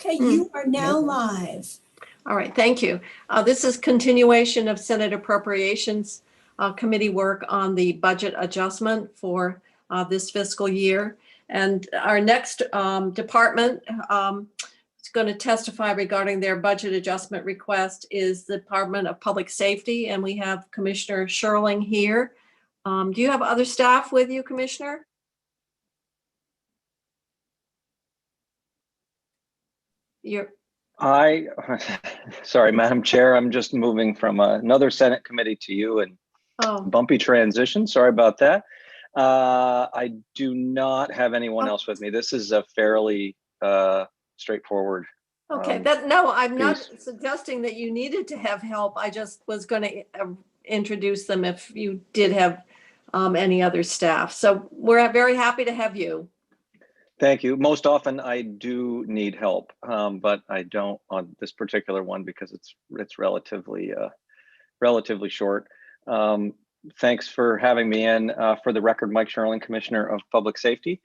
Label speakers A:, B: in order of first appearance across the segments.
A: Okay, you are now live.
B: All right, thank you. This is continuation of Senate Appropriations Committee work on the budget adjustment for this fiscal year. And our next department is going to testify regarding their budget adjustment request is the Department of Public Safety. And we have Commissioner Sherling here. Do you have other staff with you, Commissioner?
C: Sorry, Madam Chair, I'm just moving from another Senate committee to you and bumpy transition. Sorry about that. I do not have anyone else with me. This is a fairly straightforward.
B: Okay, no, I'm not suggesting that you needed to have help. I just was going to introduce them if you did have any other staff. So we're very happy to have you.
C: Thank you. Most often I do need help, but I don't on this particular one because it's relatively short. Thanks for having me in. For the record, Mike Sherling, Commissioner of Public Safety.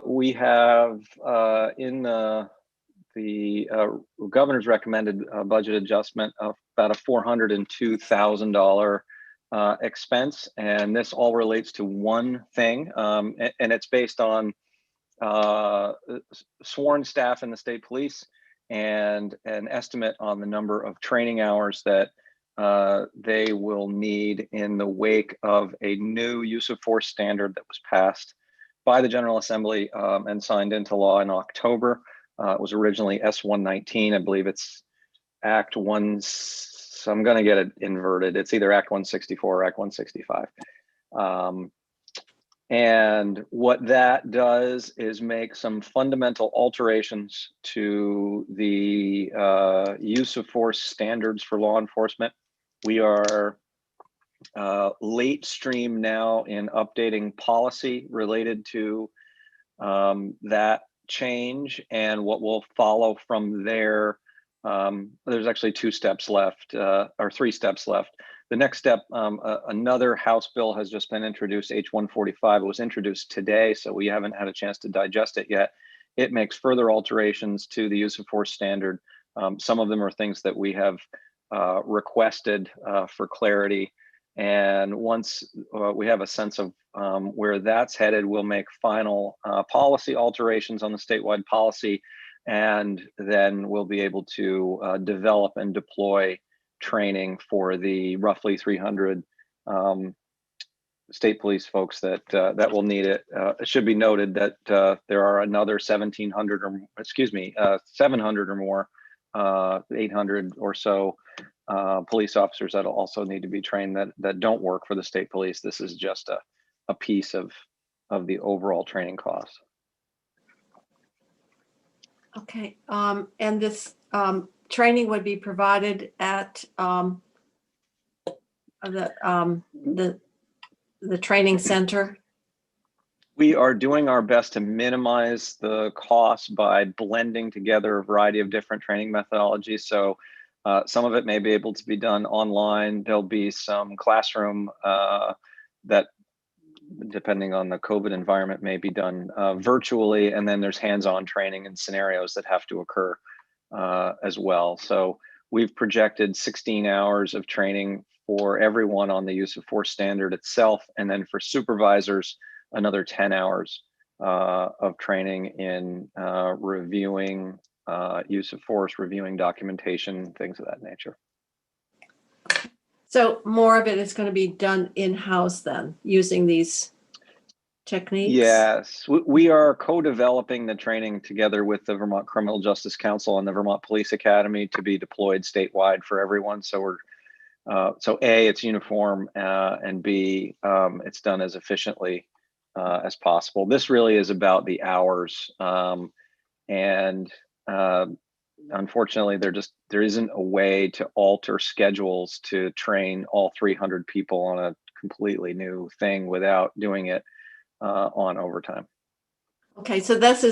C: We have in the governor's recommended budget adjustment of about a $402,000 expense, and this all relates to one thing, and it's based on sworn staff in the state police and an estimate on the number of training hours that they will need in the wake of a new use of force standard that was passed by the General Assembly and signed into law in October. It was originally S-119. I believe it's Act 1, so I'm going to get it inverted. It's either Act 164 or Act 165. And what that does is make some fundamental alterations to the use of force standards for law enforcement. We are late stream now in updating policy related to that change, and what will follow from there. There's actually 2 steps left, or 3 steps left. The next step, another House bill has just been introduced, H-145. It was introduced today, so we haven't had a chance to digest it yet. It makes further alterations to the use of force standard. Some of them are things that we have requested for clarity. And once we have a sense of where that's headed, we'll make final policy alterations on the statewide policy, and then we'll be able to develop and deploy training for the roughly 300 state police folks that will need it. It should be noted that there are another 700 or more, 800 or so police officers that'll also need to be trained that don't work for the state police. This is just a piece of the overall training costs.
B: Okay, and this training would be provided at the training center?
C: We are doing our best to minimize the cost by blending together a variety of different training methodologies. So some of it may be able to be done online. There'll be some classroom that, depending on the COVID environment, may be done virtually. And then there's hands-on training and scenarios that have to occur as well. So we've projected 16 hours of training for everyone on the use of force standard itself. And then for supervisors, another 10 hours of training in reviewing use of force, reviewing documentation, things of that nature.
B: So more of it is going to be done in-house then, using these techniques?
C: Yes, we are co-developing the training together with the Vermont Criminal Justice Council and the Vermont Police Academy to be deployed statewide for everyone. So we're so A, it's uniform, and B, it's done as efficiently as possible. This really is about the hours, and unfortunately, there isn't a way to alter schedules to train all 300 people on a completely new thing without doing it on overtime.
B: Okay, so that's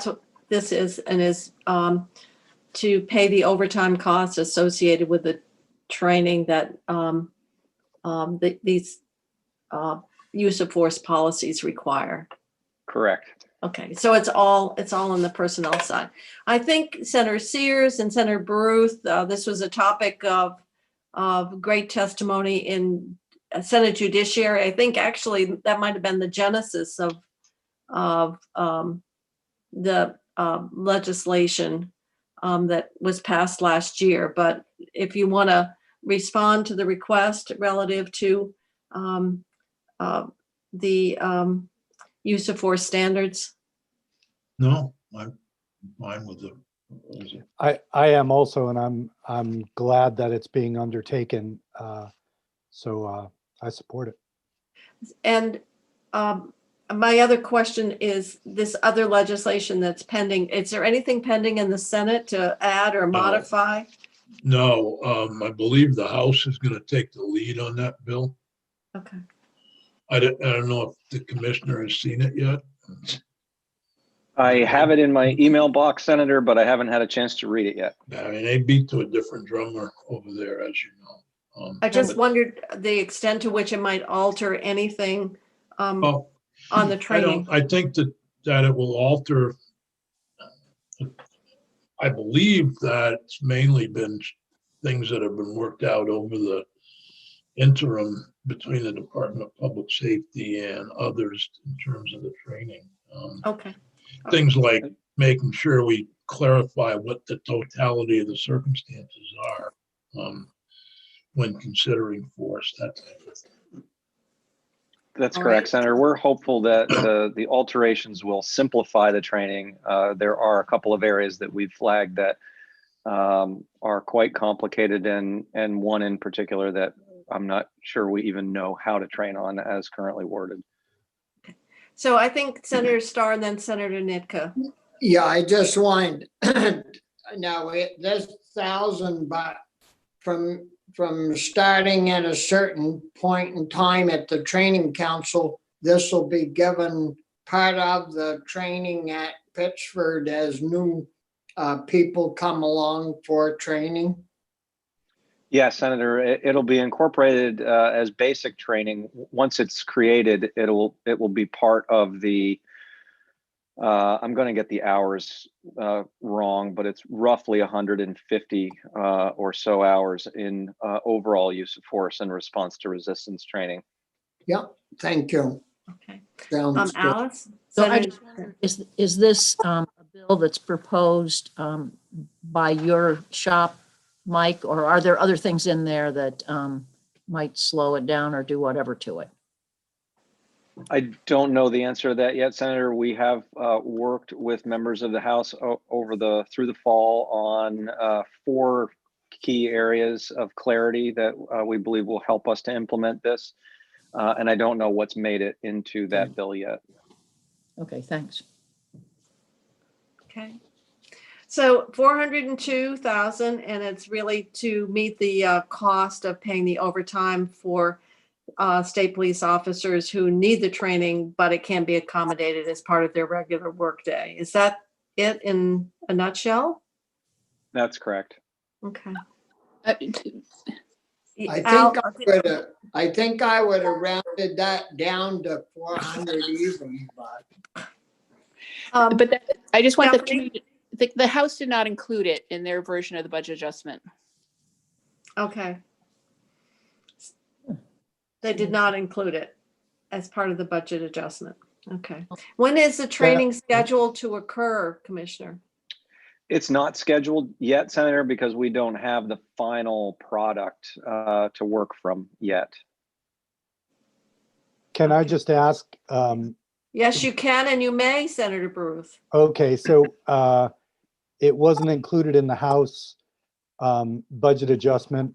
B: what this is, and is to pay the overtime costs associated with the training that these use of force policies require.
C: Correct.
B: Okay, so it's all on the personnel side. I think Senator Sears and Senator Baruth, this was a topic of great testimony in Senate Judiciary. I think actually that might have been the genesis of the legislation that was passed last year. But if you want to respond to the request relative to the use of force standards.
D: No, I'm fine with the proposal.
E: I am also, and I'm glad that it's being undertaken. So I support it.
B: And my other question is this other legislation that's pending. Is there anything pending in the Senate to add or modify?
D: No, I believe the House is going to take the lead on that bill.
B: Okay.
D: I don't know if the commissioner has seen it yet.
C: I have it in my email box, Senator, but I haven't had a chance to read it yet.
D: I mean, they beat to a different drummer over there, as you know.
B: I just wondered the extent to which it might alter anything
D: Well,
B: on the training.
D: I think that it will alter. I believe that it's mainly been things that have been worked out over the interim between the Department of Public Safety and others in terms of the training.
B: Okay.
D: Things like making sure we clarify what the totality of the circumstances are when considering force.
C: That's
B: All
C: correct,
B: right.
C: Senator. We're hopeful that the alterations will simplify the training. There are a couple of areas that we've flagged that are quite complicated, and one in particular that I'm not sure we even know how to train on as currently worded.
B: So I think Senator Starr and then Senator Nitka.
F: Yeah, I just wanted, now, this 1,000, but from starting at a certain point in time at the training council, this will be given part of the training at Pittsford as new people come along for training.
C: Yes, Senator, it'll be incorporated as basic training. Once it's created, it will be part of the, I'm going to get the hours wrong, but it's roughly 150 or so hours in overall use of force in response to resistance training.
F: Yep, thank you.
B: Okay.
F: Sounds good.
B: Alice?
G: So I
B: Senator-
G: just wonder, is this a bill that's proposed by your shop, Mike, or are there other things in there that might slow it down or do whatever to it?
C: I don't know the answer to that yet, Senator. We have worked with members of the House through the fall on 4 key areas of clarity that we believe will help us to implement this. And I don't know what's made it into that bill yet.
G: Okay, thanks.
B: Okay. So 402,000, and it's really to meet the cost of paying the overtime for state police officers who need the training, but it can be accommodated as part of their regular workday. Is that it in a nutshell?
C: That's correct.
B: Okay.
F: I think I would have rounded that down to 400 even, but.
H: But I just want
B: Stephanie?
H: the House did not include it in their version of the budget adjustment.
B: Okay. They did not include it as part of the budget adjustment. Okay. When is the training scheduled to occur, Commissioner?
C: It's not scheduled yet, Senator, because we don't have the final product to work from yet.
E: Can I just ask?
B: Yes, you can and you may, Senator Baruth.
E: Okay, so it wasn't included in the House budget adjustment.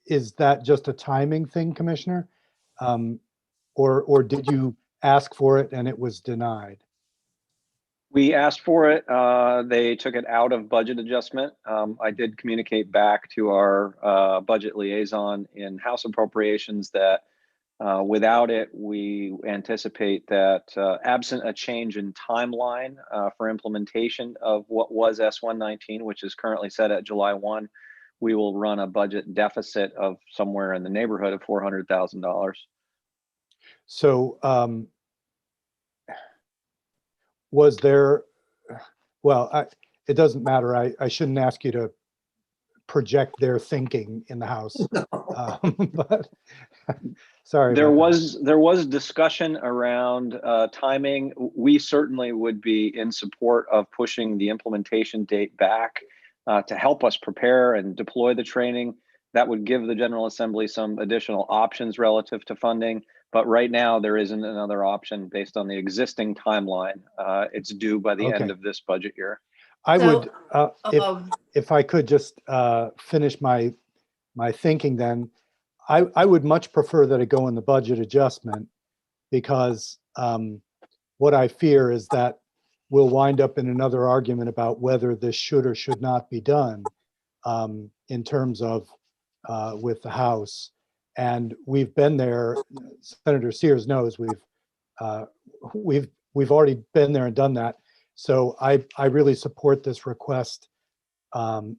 E: Is that just a timing thing, Commissioner? Or did you ask for it and it was denied?
C: We asked for it. They took it out of budget adjustment. I did communicate back to our budget liaison in House Appropriations that without it, we anticipate that absent a change in timeline for implementation of what was S119, which is currently set at July 1, we will run a budget deficit of somewhere in the neighborhood of $400,000.
E: So was there, well, it doesn't matter. I shouldn't ask you to project their thinking in the House. But sorry.
C: There
E: about that.
C: was discussion around timing. We certainly would be in support of pushing the implementation date back to help us prepare and deploy the training. That would give the General Assembly some additional options relative to funding. But right now, there isn't another option based on the existing timeline. It's due by the end
E: Okay.
C: of this budget year.
E: I
B: So,
E: would, if I could just finish my thinking then, I would much prefer that it go in the budget adjustment, because what I fear is that we'll wind up in another argument about whether this should or should not be done in terms of with the House. And we've been there, Senator Sears knows, we've already been there and done that. So I really support this request,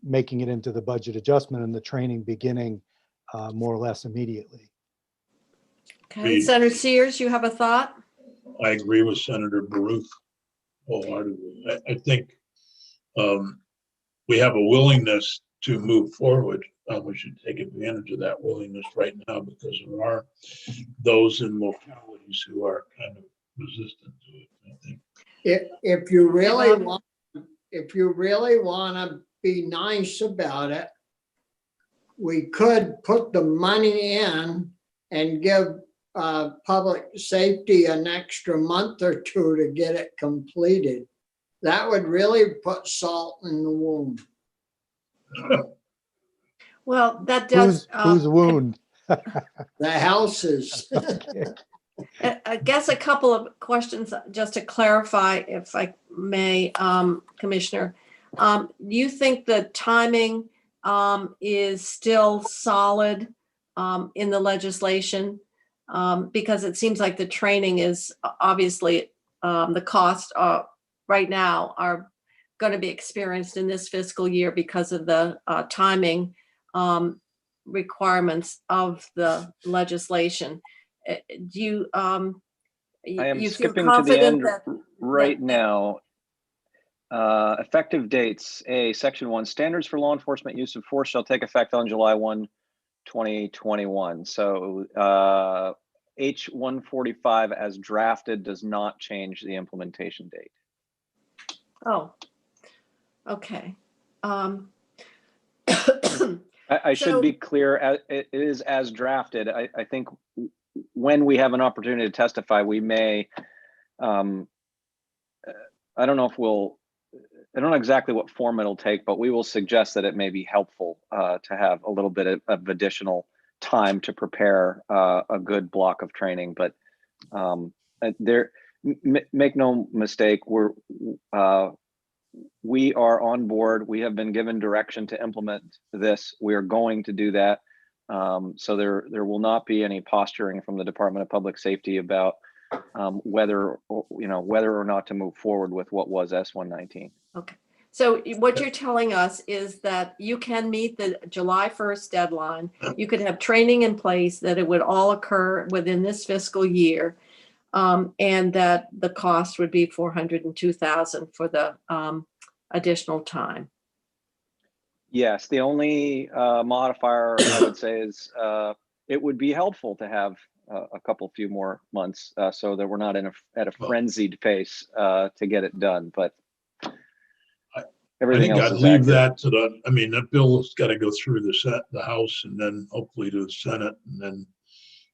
E: making it into the budget adjustment and the training beginning more or less immediately.
B: okay, Senator Sears, you have a thought?
D: I agree with Senator Baruch wholeheartedly. I think we have a willingness to move forward. We should take advantage of that willingness right now, because there are those in localities who are kind of resistant to it, I think.
F: If you really want, to be nice about it, we could put the money in and give public safety an extra month or two to get it completed. That would really put salt in the wound.
B: Well, that does.
E: Whose wound?
F: The houses.
E: Okay.
B: I guess a couple of questions just to clarify, if I may, Commissioner. Do you think the timing is still solid in the legislation? Because it seems like the training is obviously the cost right now are going to be experienced in this fiscal year because of the timing requirements of the legislation. Do you
C: I am
B: you feel
C: skipping to the end
B: confident
C: right now. Effective dates. Section 1, standards for law enforcement use of force shall take effect on July 1, 2021. So H145 as drafted does not change the implementation date.
B: Oh, okay.
C: I should be clear, it is as drafted. I think when we have an opportunity to testify, we may, I don't know exactly what form it'll take, but we will suggest that it may be helpful to have a little bit of additional time to prepare a good block of training. But make no mistake, we are on board. We have been given direction to implement this. We are going to do that. So there will not be any posturing from the Department of Public Safety about whether or not to move forward with what was S119.
B: Okay. So what you're telling us is that you can meet the July 1st deadline. You could have training in place, that it would all occur within this fiscal year, and that the cost would be $402,000 for the additional time.
C: Yes, the only modifier I would say is it would be helpful to have a few more months so that we're not at a frenzied pace to get it done. But everything else
D: I'd
C: is
D: leave
C: accurate.
D: that to that bill's got to go through the House and then hopefully to the Senate and then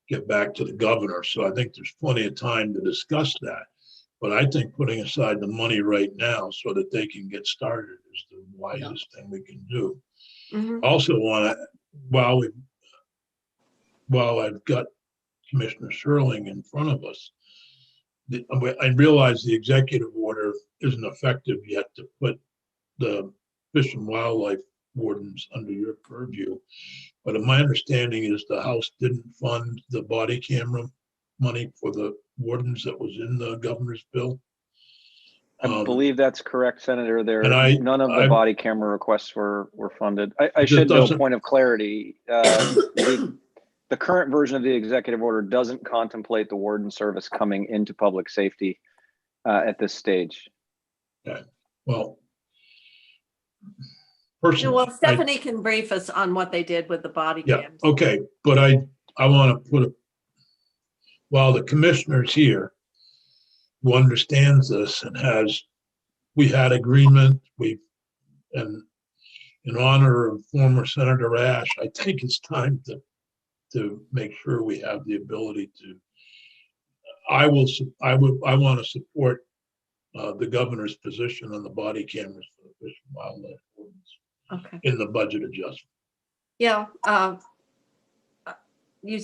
D: get back to the governor. So I think there's plenty of time to discuss that. But I think putting aside the money right now so that they can get started is the wisest thing we can do.
B: Mhm.
D: Also want to, while I've got Commissioner Sherling in front of us, I realize the executive order isn't effective yet to put the Fish and Wildlife wardens under your purview. But my understanding is the House didn't fund the body camera money for the wardens that was in the governor's bill.
C: I believe that's correct, Senator. None of the
D: I-
C: body camera requests were funded. I should know, point of clarity, the current version of the executive order doesn't contemplate the warden service coming into public safety. at this stage.
D: Well,
B: Yeah,
D: personally,
B: well, Stephanie can brief us on what they did with the body
D: yeah,
B: cams.
D: okay, but I want to put while the commissioner's here, who understands this and we had agreement, and in honor of former Senator Ash, I think it's time to make sure we have the ability to. I want to support the governor's position on the body cameras for the Fish and Wildlife Ordinance
B: Okay.
D: in the budget adjustment.
B: Yeah. You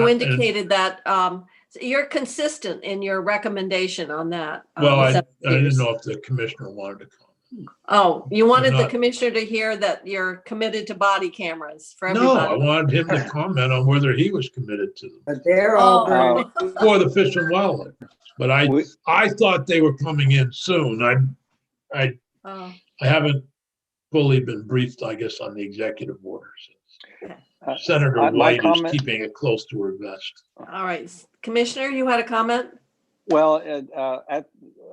D: And-
B: indicated that so you're consistent in your recommendation on that.
D: Well, I
B: Senator
D: didn't
B: Peters.
D: know if the commissioner wanted to comment.
B: Oh, you wanted the
D: not-
B: commissioner to hear that you're committed to body cameras for
D: No, I
B: everybody.
D: wanted him to comment on whether he was committed to them
F: But they're all
B: Oh.
F: been,
D: for the Fish and Wildlife. But
C: We-
D: I thought they were coming in soon. I
B: Oh,
D: haven't fully been briefed, I guess, on the executive orders.
C: Uh,
D: Senator
C: my
D: White is
C: comment-
D: keeping it close to her vest.
B: all right. Commissioner, you had a comment?
C: Well,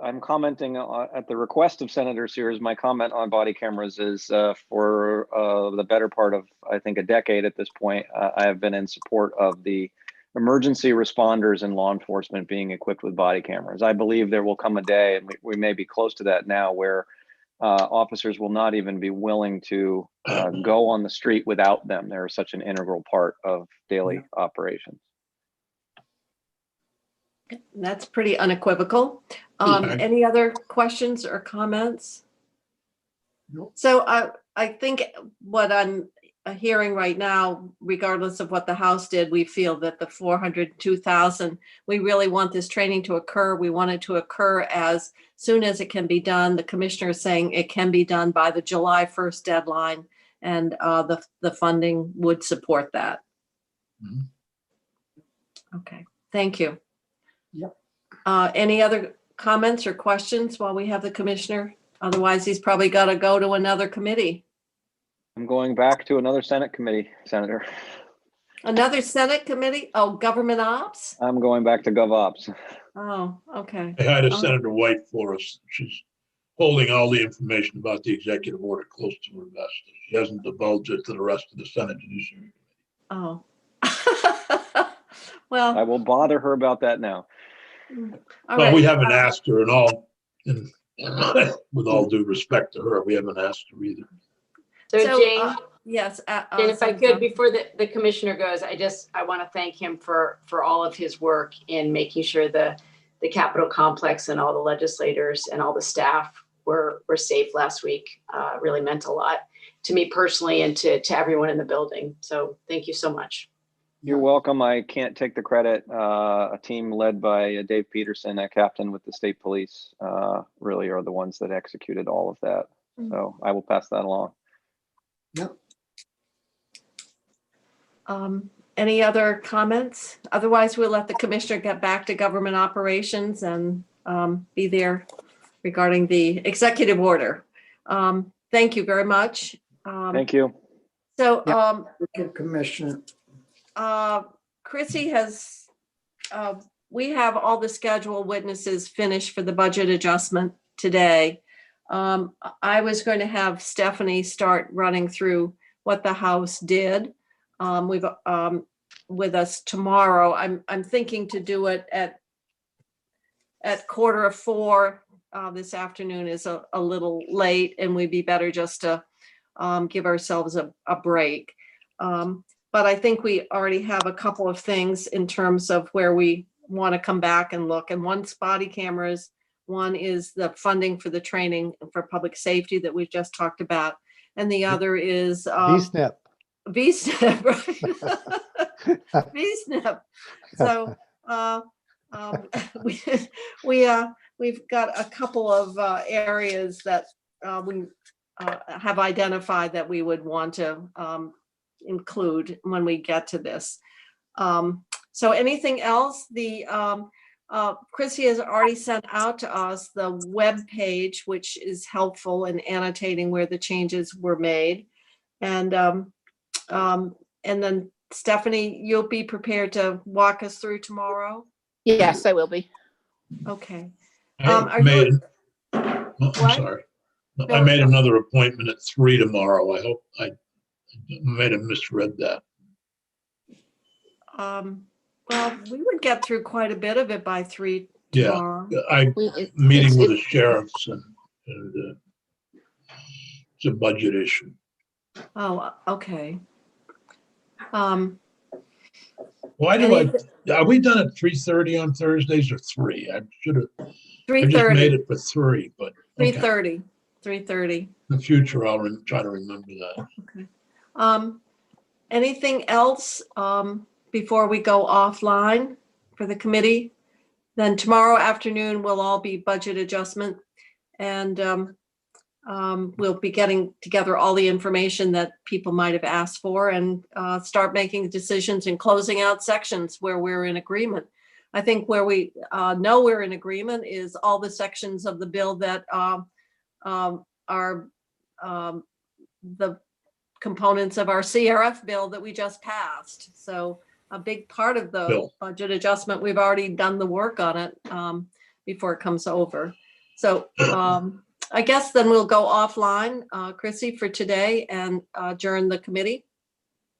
C: I'm commenting at the request of Senator Sears. My comment on body cameras is for the better part of, I think, a decade at this point. I have been in support of the emergency responders and law enforcement being equipped with body cameras. I believe there will come a day, and we may be close to that now, where officers will not even be willing to go on the street without them. They're such an integral part of daily operations.
B: That's pretty unequivocal.
D: Okay.
B: Any other questions or comments?
F: Nope.
B: So I think what I'm hearing right now, regardless of what the House did, we feel that the 402,000, we really want this training to occur. We want it to occur as soon as it can be done. The commissioner is saying it can be done by the July 1st deadline, and the funding would support that.
D: Mhm.
B: Okay, thank you.
F: Yep.
B: Any other comments or questions while we have the commissioner? Otherwise, he's probably got to go to another committee.
C: I'm going back to another Senate committee, Senator.
B: Another Senate committee? Oh, government ops?
C: I'm going back to GovOps.
B: Oh, okay.
D: I had a
B: Oh.
D: Senator White for us. She's holding all the information about the executive order close to her vest. She hasn't divulged it to the rest of the Senate Judiciary.
B: Oh.
C: I
B: Well,
C: will bother her about that now.
B: all
D: Well, we
B: right.
D: haven't asked her at all, and with all due respect to her, we haven't asked her either.
I: So Jane,
B: Yes.
I: and if I
B: Senator.
I: could, before the commissioner goes, I want to thank him for all of his work in making sure the Capitol complex and all the legislators and all the staff were safe last week. Really meant a lot to me personally and to everyone in the building. So thank you so much.
C: You're welcome. I can't take the credit. A team led by Dave Peterson, a captain with the state police, really are the ones that executed all of that. So I will pass that along.
F: Yep.
B: Any other comments? Otherwise, we'll let the commissioner get back to government operations and be there regarding the executive order. Thank you very much.
C: Thank you.
B: So
F: Commissioner.
B: Chrissy has, we have all the scheduled witnesses finished for the budget adjustment today. I was going to have Stephanie start running through what the House did. We've with us tomorrow. I'm thinking to do it at 4:45. This afternoon is a little late, and we'd be better just to give ourselves a break. But I think we already have a couple of things in terms of where we want to come back and look. And one's body cameras. One is the funding for the training for public safety that we've just talked about. And the other is
E: VSNP.
B: VSNP, right? VSNP. So we've got a couple of areas that we have identified that we would want to include when we get to this. So anything else? Chrissy has already sent out to us the web page, which is helpful in annotating where the changes were made. And then Stephanie, you'll be prepared to walk us through tomorrow?
H: Yes, I will be.
B: Okay.
D: I
B: Are
D: made,
B: you-
D: I'm
B: What?
D: sorry. No,
B: No,
D: I made
B: no.
D: another appointment at 3 tomorrow. I hope I might have misread that.
B: Well, we would get through quite a bit of it by 3
D: Yeah.
B: tomorrow.
D: Meeting with the sheriffs and it's a budget issue.
B: Oh, okay.
D: Why do
B: Any-
D: are we done at 3:30 on Thursdays or 3? I should have, I just
B: 3:30.
D: made it for 3, but okay.
B: 3:30. 3:30.
D: In the future, I'll try to remember that.
B: Anything else before we go offline for the committee? Then tomorrow afternoon will all be budget adjustment, and we'll be getting together all the information that people might have asked for and start making decisions and closing out sections where we're in agreement. I think where we know we're in agreement is all the sections of the bill that are the components of our CRF bill that we just passed. So a big part of the
D: Bill.
B: budget adjustment, we've already done the work on it before it comes over. So I guess then we'll go offline, Chrissy, for today and adjourn the committee.